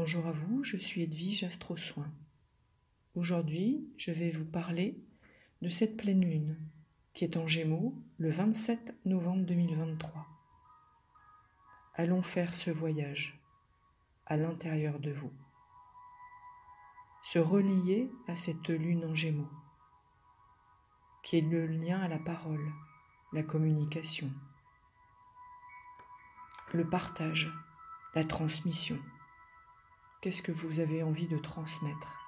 Bonjour à vous, je suis Edwige Astro-Soins. Aujourd'hui, je vais vous parler de cette pleine lune qui est en Gémeaux le 27 novembre 2023. Allons faire ce voyage à l'intérieur de vous. Se relier à cette lune en Gémeaux qui est le lien à la parole, la communication, le partage, la transmission. Qu'est-ce que vous avez envie de transmettre?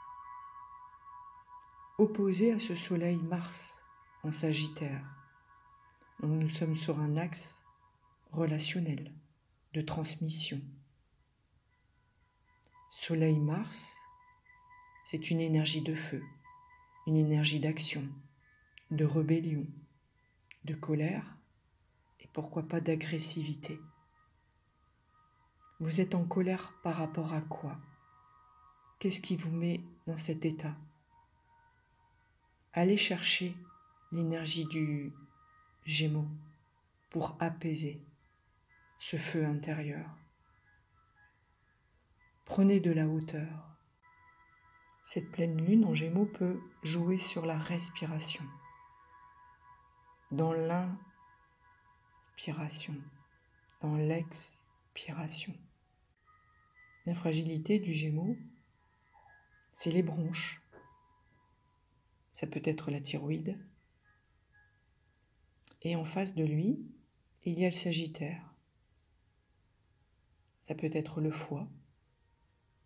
Opposé à ce soleil Mars en Sagittaire. Donc nous sommes sur un axe relationnel, de transmission. Soleil Mars, c'est une énergie de feu, une énergie d'action, de rébellion, de colère et pourquoi pas d'agressivité. Vous êtes en colère par rapport à quoi? Qu'est-ce qui vous met dans cet état? Allez chercher l'énergie du Gémeaux pour apaiser ce feu intérieur. Prenez de la hauteur. Cette pleine lune en Gémeaux peut jouer sur la respiration. Dans l'inspiration, dans l'expiration. La fragilité du Gémeaux, c'est les bronches. Ça peut être la thyroïde. Et en face de lui, il y a le Sagittaire. Ça peut être le foie,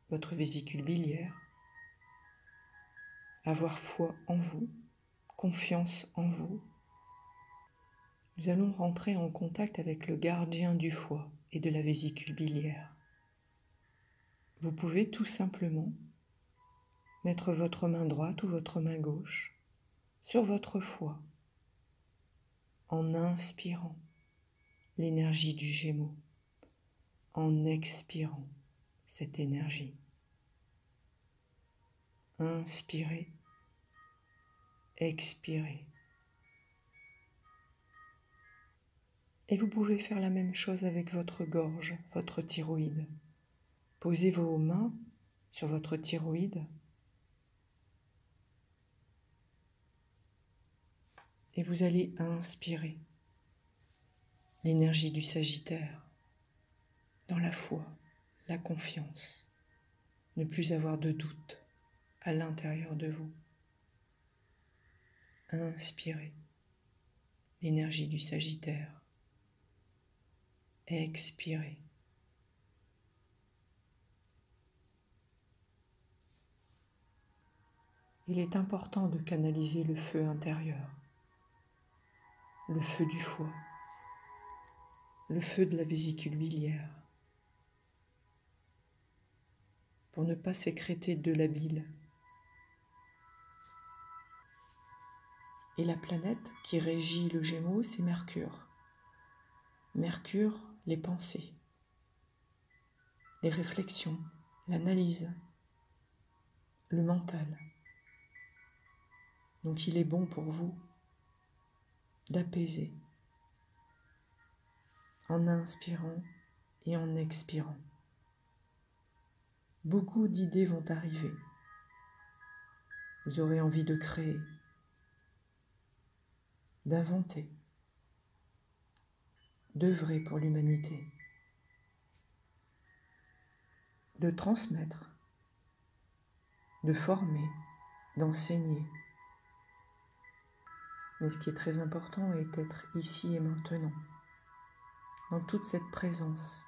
votre vésicule biliaire. Avoir foi en vous, confiance en vous. Nous allons rentrer en contact avec le gardien du foie et de la vésicule biliaire. Vous pouvez tout simplement mettre votre main droite ou votre main gauche sur votre foie en inspirant l'énergie du Gémeaux, en expirant cette énergie. Inspirez, expirez. Et vous pouvez faire la même chose avec votre gorge, votre thyroïde. Posez vos mains sur votre thyroïde et vous allez inspirer l'énergie du Sagittaire dans la foi, la confiance, ne plus avoir de doute à l'intérieur de vous. Inspirez l'énergie du Sagittaire. Expirez. Il est important de canaliser le feu intérieur, le feu du foie, le feu de la vésicule biliaire, pour ne pas sécréter de la bile. Et la planète qui régit le Gémeaux, c'est Mercure. Mercure, les pensées, les réflexions, l'analyse, le mental. Donc il est bon pour vous d'apaiser en inspirant et en expirant. Beaucoup d'idées vont arriver. Vous aurez envie de créer, d'inventer, d'œuvrer pour l'humanité, de transmettre, de former, d'enseigner. Mais ce qui est très important est d'être ici et maintenant, dans toute cette présence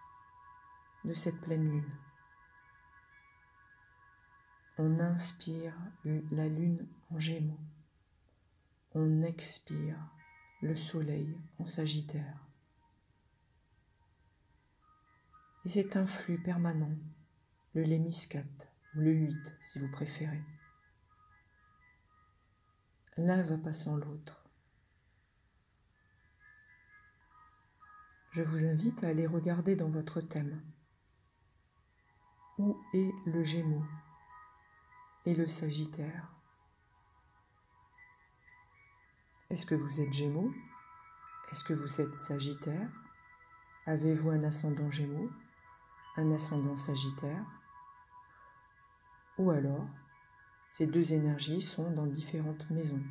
de cette pleine lune. On inspire la lune en Gémeaux. On expire le soleil en Sagittaire. Et c'est un flux permanent, le lémiscate ou le 8 si vous préférez. L'un va pas sans l'autre. Je vous invite à aller regarder dans votre thème. Où est le Gémeaux et le Sagittaire? Est-ce que vous êtes Gémeaux? Est-ce que vous êtes Sagittaire? Avez-vous un ascendant Gémeaux? Un ascendant Sagittaire? Ou alors, ces deux énergies sont dans différentes maisons,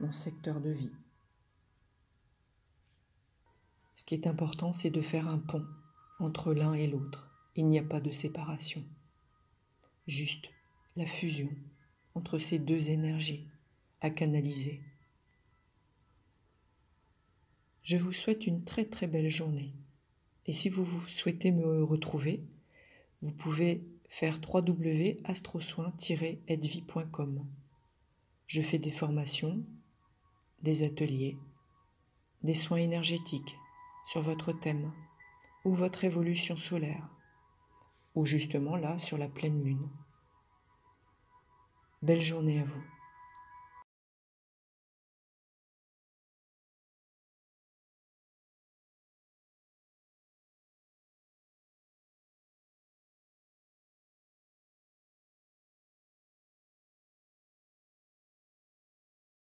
dans secteurs de vie. Ce qui est important, c'est de faire un pont entre l'un et l'autre. Il n'y a pas de séparation, juste la fusion entre ces deux énergies à canaliser. Je vous souhaite une très très belle journée. Et si vous souhaitez me retrouver, vous pouvez faire www.astrosoin-edvie.com. Je fais des formations, des ateliers, des soins énergétiques sur votre thème ou votre évolution solaire, ou justement là sur la pleine lune. Belle journée à vous.